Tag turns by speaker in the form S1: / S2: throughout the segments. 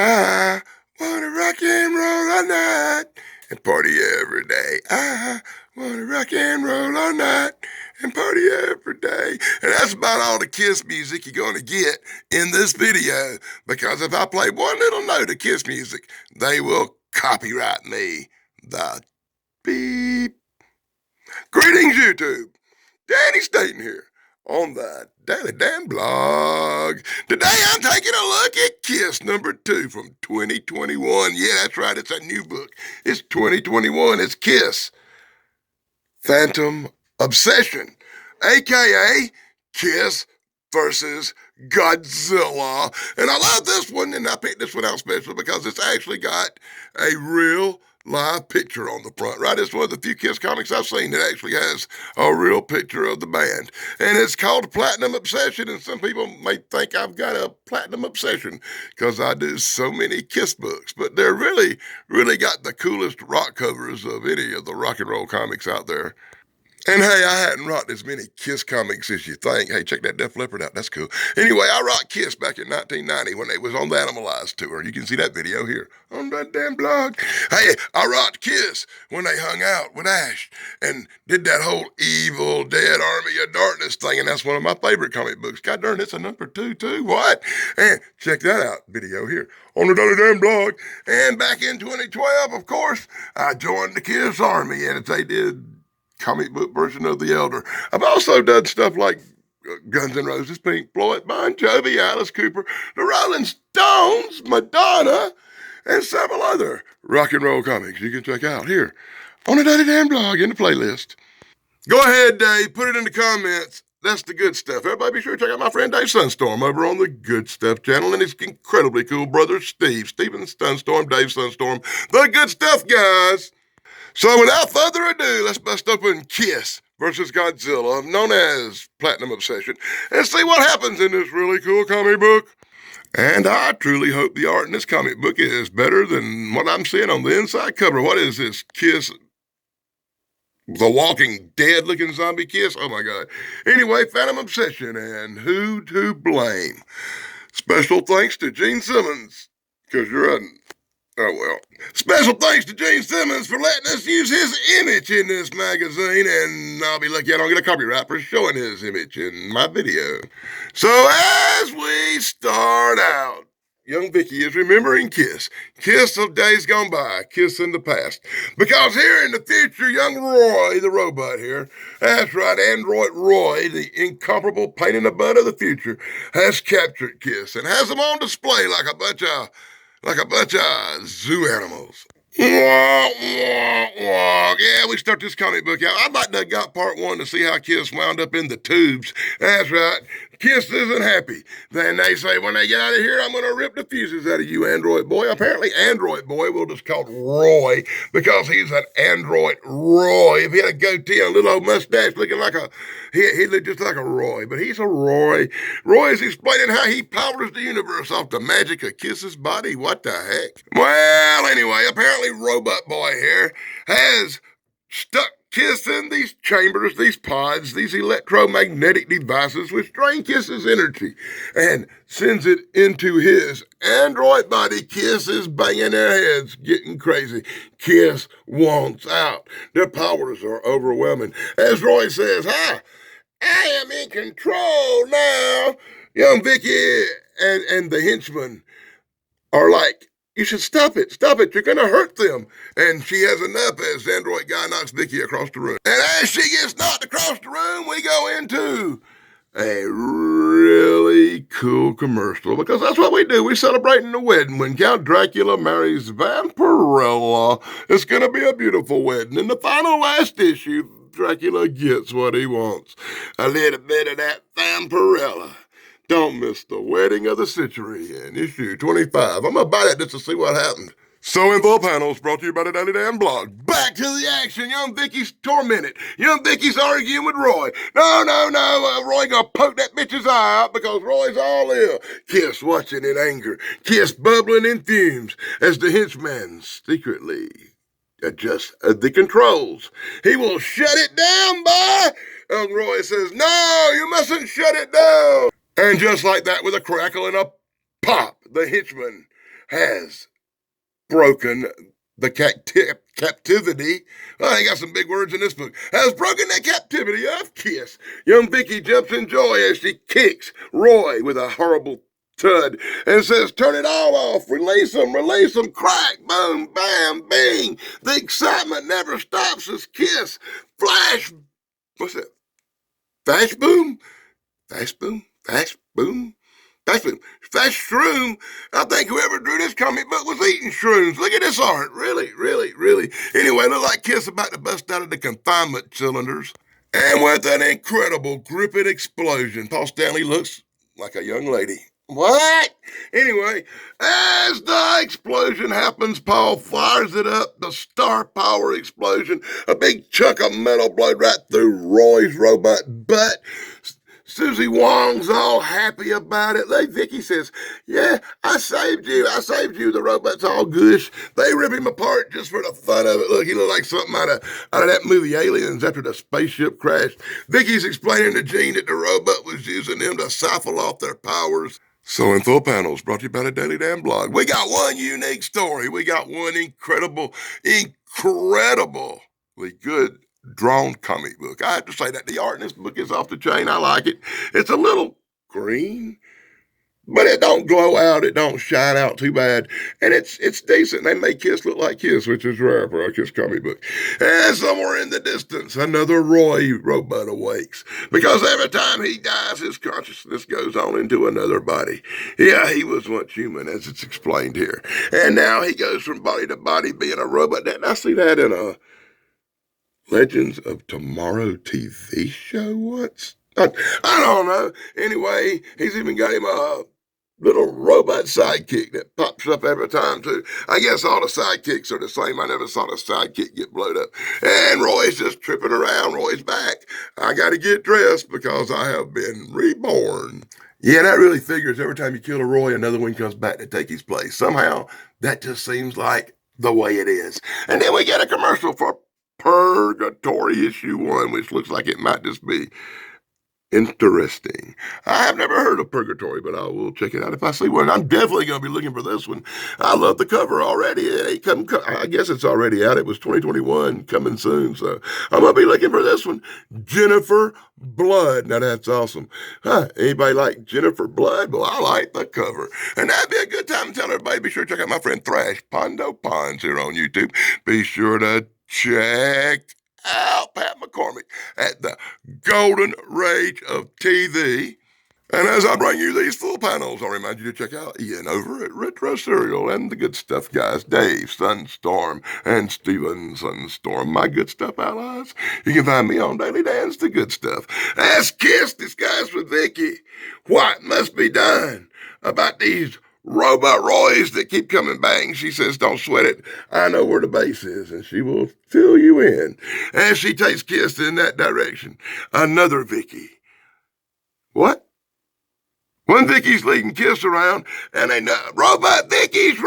S1: I wanna rock and roll all night and party every day. I wanna rock and roll all night and party every day. And that's about all the Kiss music you're gonna get in this video, because if I play one little note of Kiss music, they will copyright me. The beep. Greetings, YouTube. Danny Staten here on the Daily Dan blog. Today I'm taking a look at Kiss #2 from 2021. Yeah, that's right, it's a new book. It's 2021, it's Kiss Phantom Obsession, aka Kiss versus Godzilla. And I love this one, and I picked this one out special because it's actually got a real live picture on the front, right? It's one of the few Kiss comics I've seen that actually has a real picture of the band. And it's called Platinum Obsession, and some people may think I've got a platinum obsession because I do so many Kiss books, but they're really got the coolest rock covers of any of the rock and roll comics out there. And hey, I hadn't rocked as many Kiss comics as you think. Hey, check that Def Leppard out. That's cool. Anyway, I rocked Kiss back in 1990 when they was on the Animalized tour. You can see that video here on that damn blog. Hey, I rocked Kiss when they hung out with Ash and did that whole Evil Dead Army of Darkness thing, and that's one of my favorite comic books. God darn, it's a #2 too. What? And check that out video here on the Daily Damn blog. And back in 2012, of course, I joined the Kiss Army, and they did comic book version of The Elder. I've also done stuff like Guns N' Roses, Pink Floyd, Bon Jovi, Alice Cooper, the Rolling Stones, Madonna, and several other rock and roll comics you can check out here on the Daily Dan blog in the playlist. Go ahead, Dave, put it in the comments. That's the good stuff. Everybody be sure to check out my friend Dave Sunstorm over on the Good Stuff channel and his incredibly cool brother Steve. Steven Sunstorm, Dave Sunstorm. The good stuff, guys. So without further ado, let's bust open Kiss versus Godzilla, known as Platinum Obsession, and see what happens in this really cool comic book. And I truly hope the art in this comic book is better than what I'm seeing on the inside cover. What is this? Kiss, the Walking Dead looking zombie Kiss? Oh my God. Anyway, Phantom Obsession and who to blame. Special thanks to Gene Simmons, because you're a... Oh, well. Special thanks to Gene Simmons for letting us use his image in this magazine, and I'll be lucky I don't get a copyright for showing his image in my video. So as we start out, young Vicky is remembering Kiss. Kiss of days gone by, Kiss in the past. Because here in the future, young Roy, the robot here, that's right, Android Roy, the incomparable pain in the butt of the future, has captured Kiss and has them on display like a bunch of zoo animals. Wah, wah, wah. Yeah, we start this comic book out. I'd like to have got part 1 to see how Kiss wound up in the tubes. That's right. Kiss isn't happy. Then they say, when they get out of here, I'm going to rip the fuses out of you, Android Boy. Apparently, Android Boy will just call Roy because he's an Android Roy. If he had a goatee and a little old mustache looking like he looked just like a Roy, but he's a Roy. Roy is explaining how he powers the universe off the magic of Kiss's body. What the heck? Well, anyway, apparently Robot Boy here has stuck Kiss in these chambers, these pods, these electromagnetic devices which drain Kiss's energy and sends it into his android body. Kiss is banging their heads, getting crazy. Kiss wants out. Their powers are overwhelming. As Roy says, I am in control now. Young Vicky and the henchmen are like, you should stop it, you're gonna hurt them. And she has enough as the android guy knocks Vicky across the room. And as she gets knocked across the room, we go into a really cool commercial, because that's what we do. We're celebrating the wedding when Count Dracula marries Vampirella. It's gonna be a beautiful wedding. In the final last issue, Dracula gets what he wants. A little bit of that Vampirella. Don't miss the wedding of the century in issue 25. I'm going to buy that just to see what happened. So Info Panels brought to you by the Daily Dan blog. Back to the action. Young Vicky's tormented. Young Vicky's arguing with Roy. No. Roy gonna poke that bitch's eye out because Roy's all ill. Kiss watching in anger. Kiss bubbling in fumes as the henchman secretly adjusts the controls. He will shut it down, boy. Young Roy says, no, you mustn't shut it down. And just like that, with a crackle and a Pop, the henchman, has broken the captivity. Oh, I got some big words in this book. Has broken the captivity of Kiss. Young Vicky jumps in joy as she kicks Roy with a horrible thud and says, "Turn it all off. Release them. Crack, boom, bam, bing. The excitement never stops as Kiss flash. What's that? Flash boom? Flash boom? Flash boom? That's shroom. I think whoever drew this comic book was eating shrooms. Look at this art. Really. Anyway, look like Kiss about to bust out of the confinement cylinders. And with an incredible gripping explosion, Paul Stanley looks like a young lady. What? Anyway, as the explosion happens, Paul fires it up, the star power explosion. A big chunk of metal blowed right through Roy's robot butt. Susie Wong's all happy about it. Like Vicky says, "Yeah, I saved you. The robot's all goosh." They rip him apart just for the fun of it. Look, he looked like something out of that movie Aliens after the spaceship crashed. Vicky's explaining to Gene that the robot was using them to siphon off their powers. So in full panels, brought to you by the Daily Damn Blog. We got one unique story. We got one incredibly good drawn comic book. I have to say that the art in this book is off the chain. I like it. It's a little green, but it don't glow out. It don't shine out too bad. And it's decent. They make Kiss look like Kiss, which is rare for a Kiss comic book. And somewhere in the distance, another Roy robot awakes. Because every time he dies, his consciousness goes on into another body. Yeah, he was once human, as it's explained here. And now he goes from body to body being a robot. I see that in a Legends of Tomorrow TV show once? I don't know. Anyway, he's even got him a little robot sidekick that pops up every time, too. I guess all the sidekicks are the same. I never saw the sidekick get blowed up. And Roy's just tripping around. Roy's back. I got to get dressed because I have been reborn. Yeah, that really figures. Every time you kill a Roy, another one comes back to take his place. Somehow, that just seems like the way it is. And then we get a commercial for Purgatory issue 1, which looks like it might just be interesting. I have never heard of Purgatory, but I will check it out if I see one. I'm definitely going to be looking for this one. I love the cover already. I guess it's already out. It was 2021, coming soon. So I'm going to be looking for this one. Jennifer Blood. Now that's awesome. Anybody like Jennifer Blood? Well, I like the cover. And that'd be a good time to tell everybody. Be sure to check out my friend Thrash Pondo Ponds here on YouTube. Be sure to check out Pat McCormick at the Golden Rage of TV. And as I bring you these full panels, I'll remind you to check out Ian over at Retro Serial and the good stuff guys, Dave Sunstorm and Steven Sunstorm, my good stuff allies. You can find me on Daily Dan's The Good Stuff. As Kiss discussed with Vicky what must be done about these robot Roys that keep coming back. She says, "Don't sweat it. I know where the base is," and she will fill you in. As she takes Kiss in that direction. Another Vicky. What? One Vicky's leading Kiss around, and they know, robot Vicky's,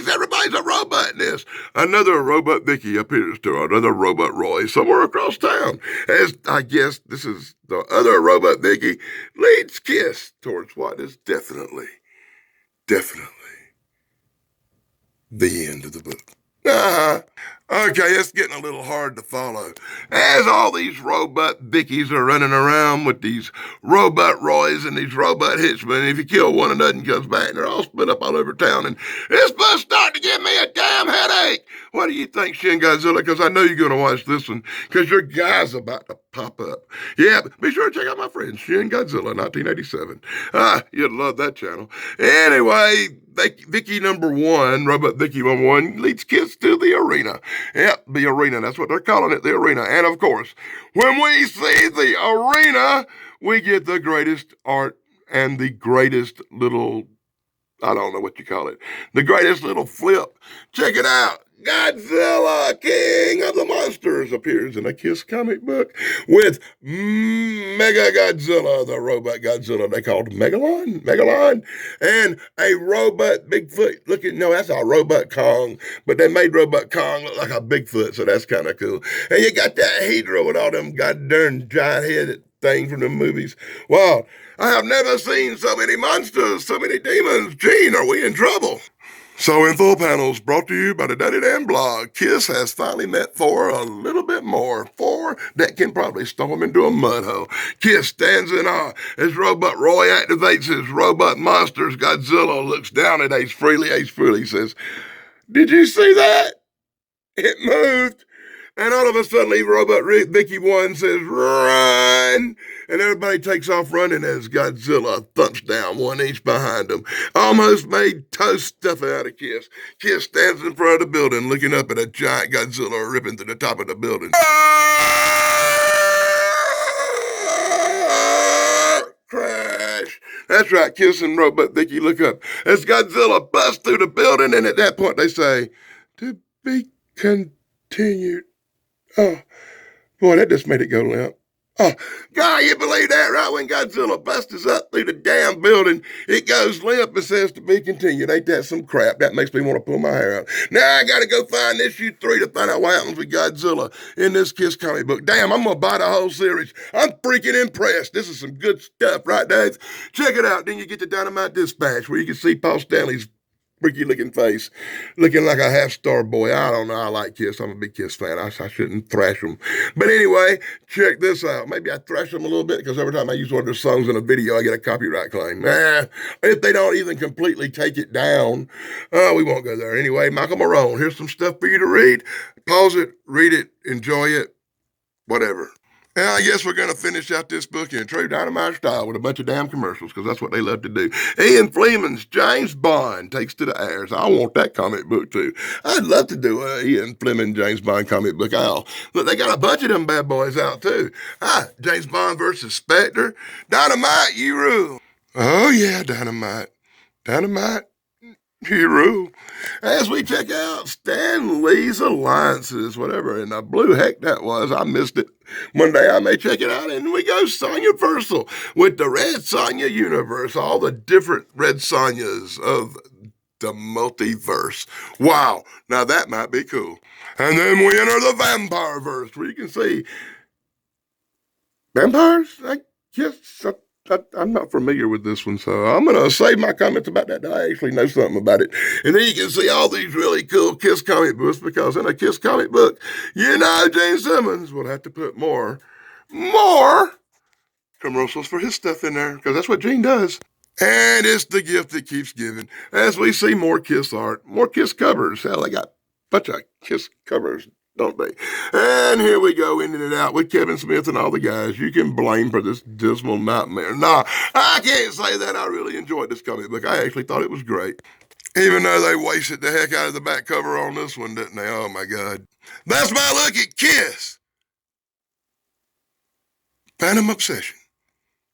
S1: everybody's a robot in this. Another robot Vicky appears to another robot Roy somewhere across town, as I guess this is the other robot Vicky leads Kiss towards what is definitely the end of the book. Okay, it's getting a little hard to follow. As all these robot Vickies are running around with these robot Roys and these robot Hitchmen, and if you kill one, another comes back, and they're all split up all over town, and this book's starting to give me a damn headache. What do you think, Shin Godzilla? Because I know you're going to watch this one, because your guy's about to pop up. Yeah, be sure to check out my friend Shin Godzilla, 1987. You'd love that channel. Anyway, Vicky number 1, Robot Vicky number 1, leads Kiss to the arena. Yep, the arena. That's what they're calling it, the arena. And of course, when we see the arena, we get the greatest art and the greatest little, I don't know what you call it, the greatest little flip. Check it out. Godzilla, King of the Monsters, appears in a Kiss comic book with Mega Godzilla, the robot Godzilla they called Megalon, and a robot Bigfoot looking, no, that's a robot Kong, but they made robot Kong look like a Bigfoot, so that's kind of cool. And you got that Hydra with all them goddamn giant headed things from the movies. Wow. I have never seen so many monsters, so many demons. Gene, are we in trouble? So, in full panels, brought to you by the Daddy Dan blog, Kiss has finally met Thor a little bit more. Thor that can probably storm into a mud hole. Kiss stands in awe as Robot Roy activates his robot monsters. Godzilla looks down at Ace Frehley. Ace Frehley says, "Did you see that? It moved." And all of a sudden, Robot Vicky One says, "Run!" And everybody takes off running as Godzilla thumps down 1 inch behind them. Almost made toast stuffing out of Kiss. Kiss stands in front of the building looking up at a giant Godzilla ripping through the top of the building. Crash. That's right, Kiss and Robot Vicky look up as Godzilla busts through the building, and at that point they say, "To be continued." Oh, boy, that just made it go limp. Oh, God, you believe that? Right when Godzilla busts up through the damn building, it goes limp and says to be continued. Ain't that some crap? That makes me want to pull my hair out. Now I got to go find issue 3 to find out what happens with Godzilla in this Kiss comic book. Damn, I'm going to buy the whole series. I'm freaking impressed. This is some good stuff, right, Dave? Check it out. Then you get the Dynamite Dispatch where you can see Paul Stanley's freaky looking face, looking like a half-star boy. I don't know. I like Kiss. I'm a big Kiss fan. I shouldn't thrash them. But anyway, check this out. Maybe I thrash them a little bit because every time I use one of their songs in a video, I get a copyright claim. If they don't even completely take it down, we won't go there. Anyway, Michael Marone, here's some stuff for you to read. Pause it, read it, enjoy it, whatever. And I guess we're going to finish out this book in true Dynamite style with a bunch of damn commercials because that's what they love to do. Ian Fleeman's James Bond takes to the airs. I want that comic book too. I'd love to do a Ian Fleming James Bond comic book. Look, they got a bunch of them bad boys out too. James Bond versus Spectre. Dynamite, you rule. Oh yeah, Dynamite. Dynamite, you rule. As we check out Stan Lee's Alliances, whatever in the blue heck that was, I missed it. One day I may check it out, and we go Sonya Versal with the Red Sonya universe, all the different Red Sonyas of the multiverse. Wow, now that might be cool. And then we enter the vampire verse, where you can see vampires. I guess I'm not familiar with this one, so I'm going to save my comments about that. I actually know something about it. And then you can see all these really cool Kiss comic books, because in a Kiss comic book, Gene Simmons will have to put more commercials for his stuff in there, because that's what Gene does. And it's the gift that keeps giving. As we see more Kiss art, more Kiss covers. Hell, they got a bunch of Kiss covers, don't they? And here we go, ending it out with Kevin Smith and all the guys you can blame for this dismal nightmare. Nah, I can't say that. I really enjoyed this comic book. I actually thought it was great. Even though they wasted the heck out of the back cover on this one, didn't they? Oh, my God. That's my look at Kiss. Phantom Obsession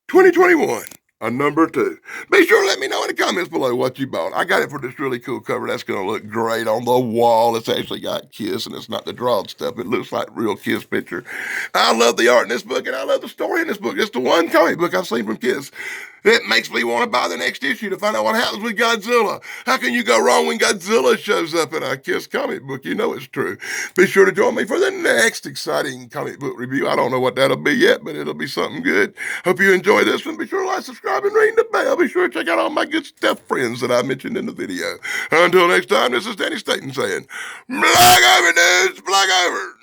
S1: 2021. A number 2. Be sure to let me know in the comments below what you bought. I got it for this really cool cover. That's going to look great on the wall. It's actually got Kiss, and it's not the drawed stuff. It looks like real Kiss picture. I love the art in this book, and I love the story in this book. It's the one comic book I've seen from Kiss. It makes me want to buy the next issue to find out what happens with Godzilla. How can you go wrong when Godzilla shows up in a Kiss comic book? You know it's true. Be sure to join me for the next exciting comic book review. I don't know what that'll be yet, but it'll be something good. Hope you enjoy this one. Be sure to like, subscribe, and ring the bell. Be sure to check out all my good stuff friends that I mentioned in the video. Until next time, this is Danny Staten saying, Black over, dudes, black over.